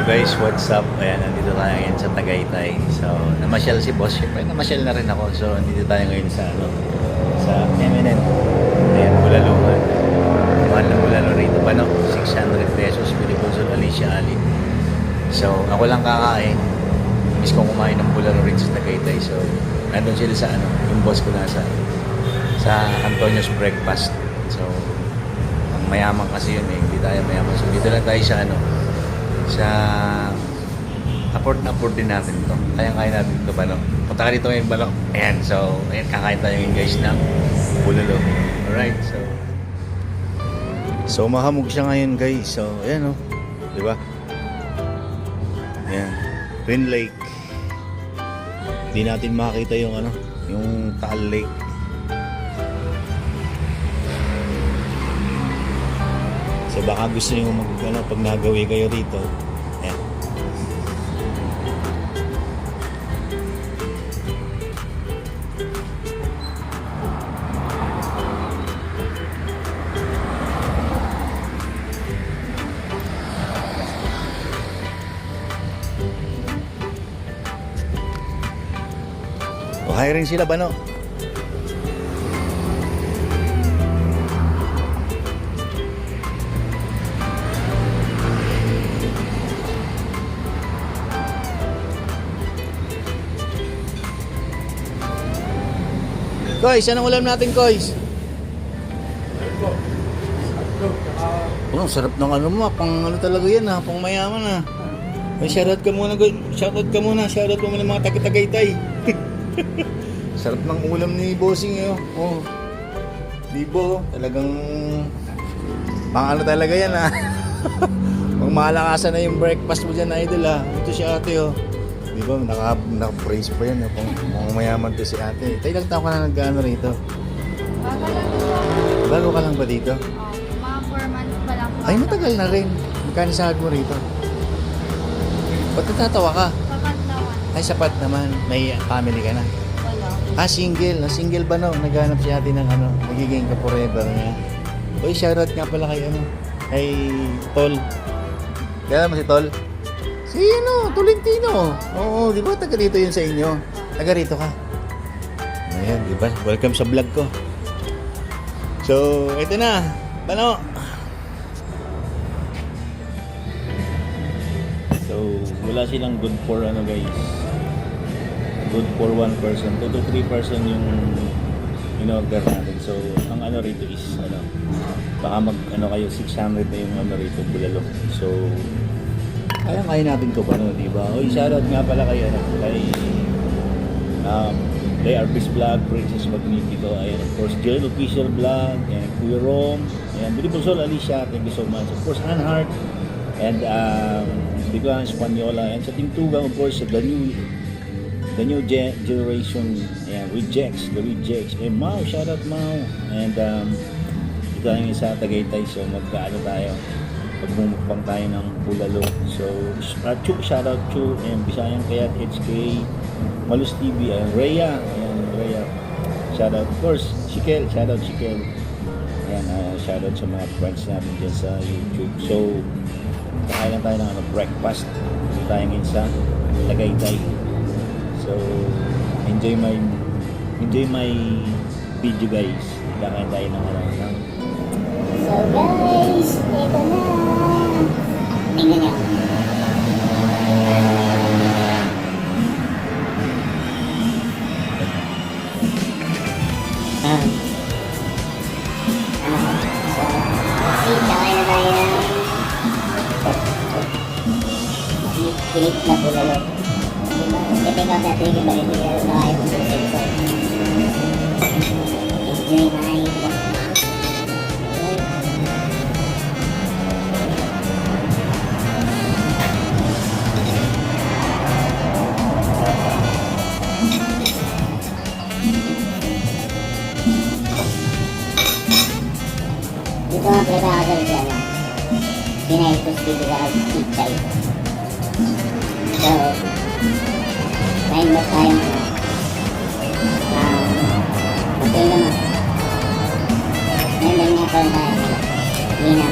guys, what's up? Ayan, nandito tayo ngayon sa Tagaytay. So, namasyal si boss. Siyempre, namasyal na rin ako. So, nandito tayo ngayon sa, sa M&N. Ayan, Bulalungan. Mahal na bulalo rito pa, no? 600 pesos, Piliponsol, Alicia Ali. So, ako lang kakain. Miss kong kumain ng bulalo rin sa Tagaytay. So, nandun sila sa, yung boss ko nasa sa Antonio's Breakfast. So, ang mayaman kasi yun eh. Hindi tayo mayaman. So, dito lang tayo sa, sa afford na afford din natin ito. Kaya natin ito, Bano. Punta ka dito ngayon, Bano. Ayan, so, ayan, kakain tayo ngayon guys ng bulalo. Alright, so mahamog siya ngayon guys. So, ayan o. Diba? Ayan. Twin Lake. Hindi natin makita yung yung Taal Lake. So baka gusto nyo pag nagawi kayo rito. Ayan. O hiring sila ba, no? Koys, anong ulam natin, Koys? Oh, sarap ng mo, pang talaga yan pang mayaman Ay, shoutout ka muna, shoutout mo muna mga taga-Tagaytay. Sarap ng ulam ni Bossing oh. Libo, talagang pang talaga yan pang malakasan na yung breakfast mo dyan, idol Ito si ate Di ba? Naka-brace pa yan. Kung mayaman to si ate. Tayo lang tao ka na nag-ano rito. Bago ka lang ba dito? Mga 4 months pa lang po. Ay, matagal na rin. Magkano sahod mo rito? Ba't natatawa ka? Sapat naman. Ay, sapat naman. May family ka na. Wala. Single. Single ba no? Naghanap si ate ng magiging ka-forever niya. Uy, shoutout nga pala kay kay Tol. Kaya mo si Tol? Si Tolentino. Oo, di ba taga dito yun sa inyo? Taga rito ka. Ayan, di ba? Welcome sa vlog ko. So, ito na. Bano? So, wala silang good for guys. Good for one person. 2 to 3 person yung in-order natin. So, ang rito is baka kayo 600 na yung rito bulalo. So, kaya natin ito di ba? Oy, shoutout nga pala kay kay Arbis Vlog, Princess Magnifico, and of course Jill Official Vlog, and Kuya Rom, and Piliponsol, Alicia, thank you so much. Of course Anhart, and Bigla Espanyola, and sa Team Tugang, of course the new generation, and the rejects, and Mau, shoutout Mau, and ito ang isa Tagaytay, so magkaano tayo. Pagmumukbang tayo ng bulalo. So, Chu, shoutout Chu, and Bisayang Kayat, HK, Malus TV, and Rhea, shoutout, of course, Shikel, shoutout Shikel, ayan, shoutout sa mga friends natin dyan sa YouTube. So, kakain lang tayo ng breakfast, hindi tayo ngayon sa Tagaytay. So, enjoy my video guys. Kakain tayo ng So guys, ito na. Tingnan niyo. Kakain na tayo ng pilit na bulalo. I-take out that thing, but hindi na tayo kung sisip. Enjoy my Ito ang pinaka-agad siya Pinaitos dito sa Pichay. So, kain ba tayo hotel naman. Ngayon nga pala tayo Lina.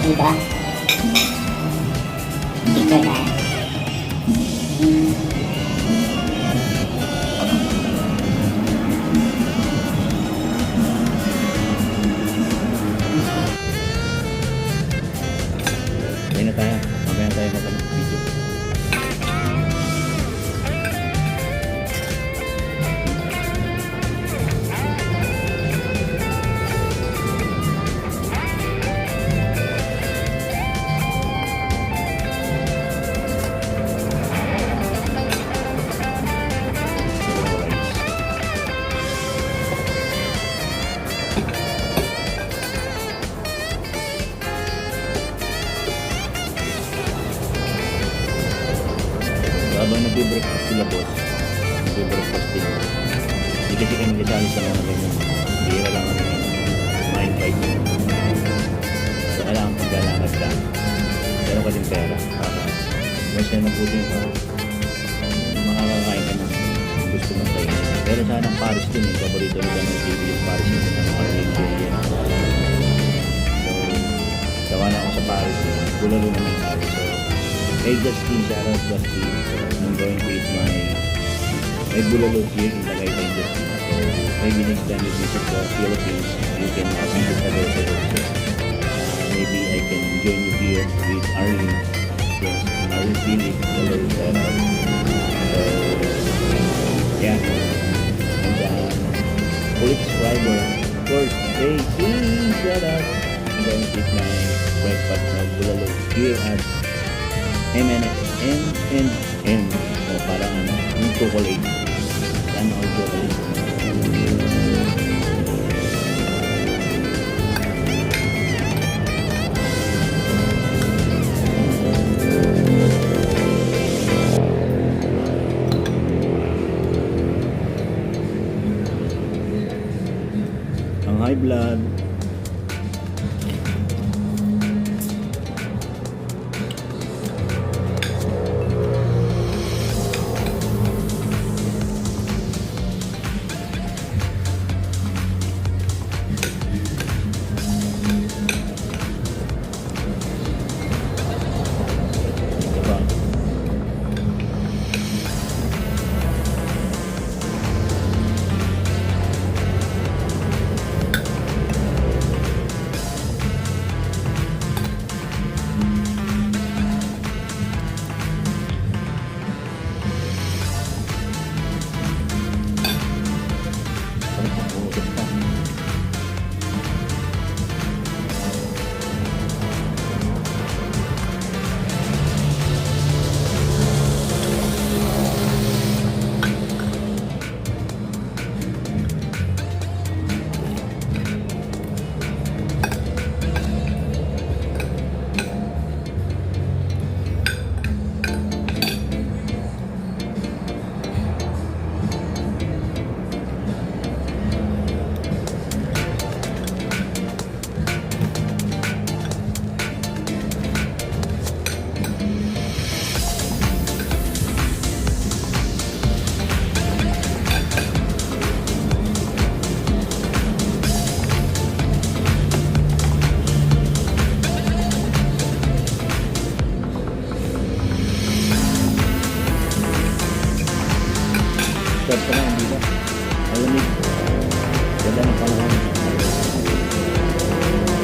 dito. Picture tayo. Ayun na tayo. Mamaya na tayo mag-video. Habang nagbe-breakfast sila boss, nagbe-breakfast din. Hindi kasi kami kasali sa mga ganyan. Bihira lang kami mind fight. So kailangan paglalakad lang. Pero ka din pera. Mas na mabuti ka. Makakakain ka ng gusto mong kain. Pero sana ang Paris din eh. Paborito nila ng TV yung Paris yung Arlene Julian. So, sawa na ako sa Paris. Bulalo na ng Paris. So, hey Justin, shout out Justin. I'm going to eat my bulalo here in Tagaytay, Justin. So maybe next time you visit the Philippines, you can visit other services. Maybe I can join you here with Arlene. Yes, Arlene Philip, hello, shout out. So yeah, and fully subscriber, of course, hey, please, shout out. I'm going to eat my breakfast na bulalo here at M&M. O parang ano, yung chocolate. Yan o chocolate. Ang high blood. Start pa lang dito. Malamig. Ganda ng panahon.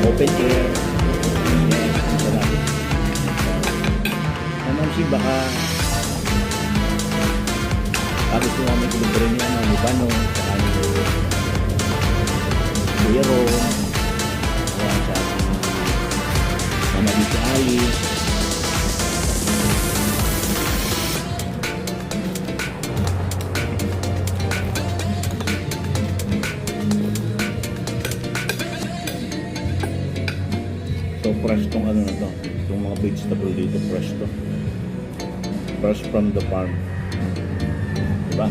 Open air. Yes, ang sarap. Naman si baka gusto kami kuluburin niya ng Lubano, saka ni Kuya Ron, ayan sa ating Mama Lisa Ali. So fresh tong ano na to, itong mga vegetable dito, fresh to. Fresh from the farm. Diba?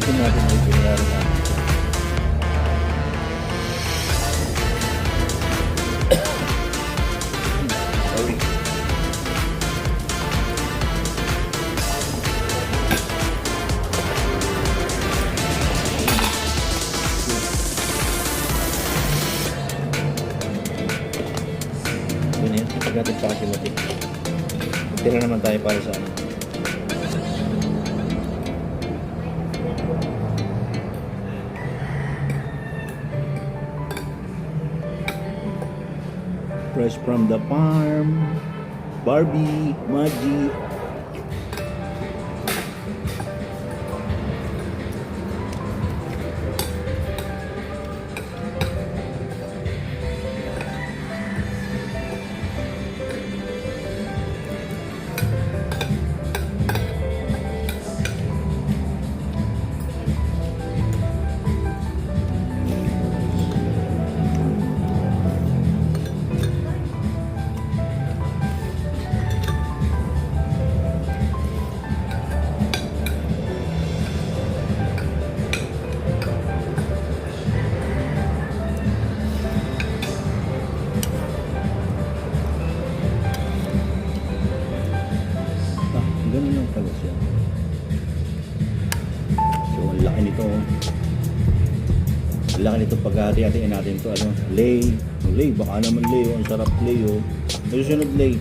Ayusin natin yung pinagaro natin. Sorry. Yun yun, ipag natin pa kasi matik. Tira naman tayo para sa ano. Fresh from the farm. Barbie, Maggie. Ganun lang pala siya. So, ang laki nito. Ang laki nito pag hati-hatiin natin ito. Ano? Lay. Lay, baka naman lay. Ang sarap lay. Susunod lay.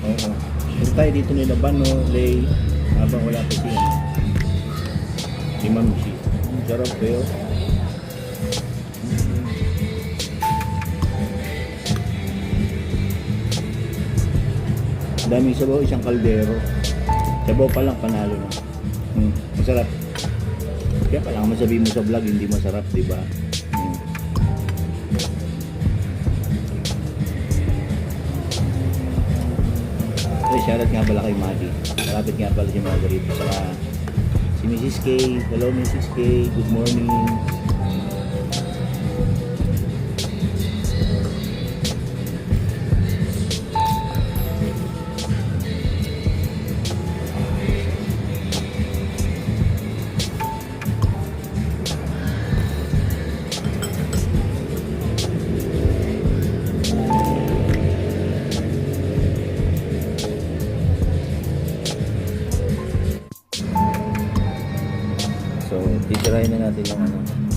Oo. Ito tayo dito nilaban. Lay. Habang wala pa siya. Si Mamsi. Ang sarap kayo. Daming sabaw, isang kaldero. Sabaw pa lang, panalo na. Masarap. Kaya kailangan masabihin mo sa vlog, hindi masarap, di ba? Okay, shoutout nga pala kay Maddie. Malapit nga pala si Margarita. Saka si Mrs. K. Hello, Mrs. K. Good morning. So, titirahin na natin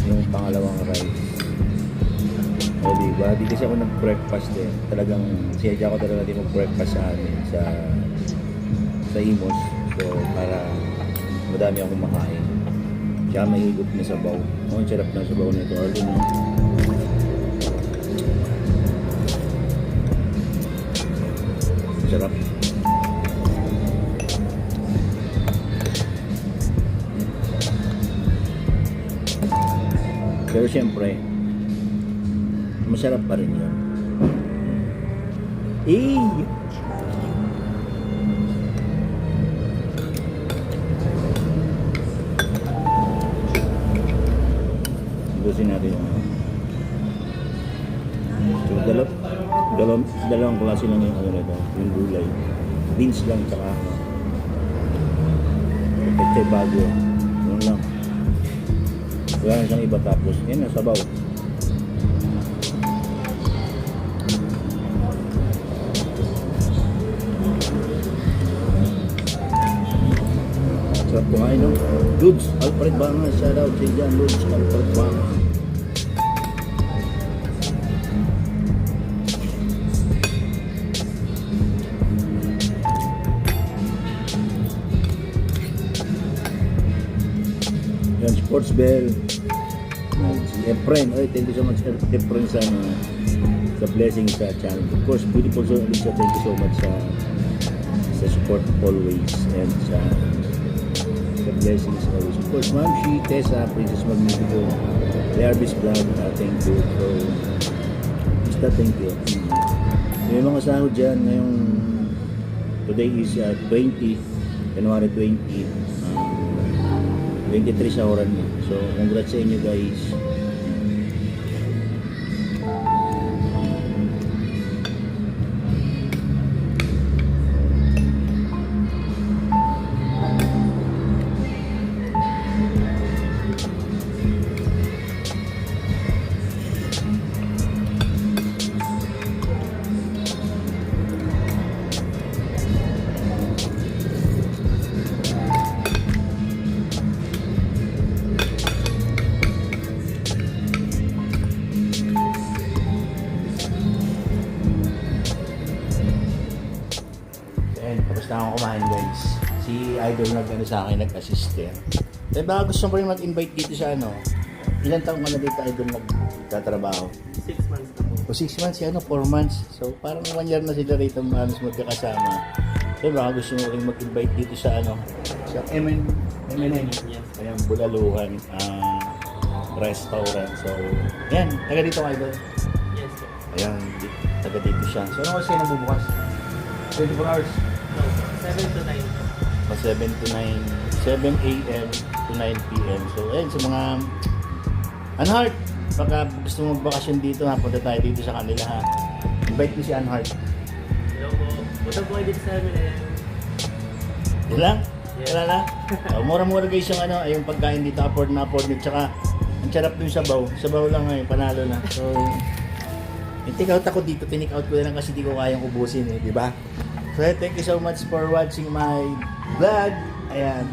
yung pangalawang rice. O diba? Di kasi ako nag-breakfast eh. Talagang siyadya ko talaga din mag-breakfast sa amin sa Imos. So, para madami akong makain. Tsaka may higop na sabaw. Ang sarap na sabaw nito. Order na. Sarap. Pero siyempre, masarap pa rin yun. Lusin natin yung so, dalawang klase lang yung ano nito, yung gulay. Beans lang, tsaka pechay bago. Yun lang. Wala na siyang iba, tapos yan na sabaw. Sarap kumain, no? Dudes, Alfred Bangas, shoutout sa dyan, Dudes, Alfred Bangas. Yan, Sports Bell. Si Efren, thank you so much Efren sa blessing sa channel. Of course, Beautiful Soul Alicia, thank you so much sa support always and sa blessings always. Of course, Ma'am Shi, Tessa, Princess Magnifico, The Arbis Vlog, thank you. So, basta thank you. May mga sahod dyan ngayong today is 20 January 20 23 sa oran mo. So, congrats sa inyo guys. idol nag-ano sa akin, nag-assist eh. Eh baka gusto mo rin mag-invite dito sa ano, ilang taong ka na dito idol nagtatrabaho? 6 months na po. O 6 months, ano, 4 months. So parang 1 year na sila rito halos magkakasama. So baka gusto mo rin mag-invite dito sa ano, sa MNN. Yes. Ayan, Bulaluhan, restaurant. So, yan, taga dito ka idol. Yes po. Ayan, taga dito siya. So ano kasi nabubukas? 24 hours. No, 7 to 9 po. 7 to 9, 7 a.m. to 9 p.m. So, ayun, sa mga Anhart, baka gusto mo magbakasyon dito ha, punta tayo dito sa kanila ha. Invite mo si Anhart. Hello po. Punta po kayo dito sa amin eh. Yan lang? Yeah. Wala na? Mura-mura guys yung ano, yung pagkain dito, afford na afford nyo. Tsaka, ang sarap yung sabaw. Sabaw lang ngayon, panalo na. So, take out ako dito, tinik out ko na lang kasi di ko kayang ubusin eh, di ba? So, thank you so much for watching my vlog. Ayan.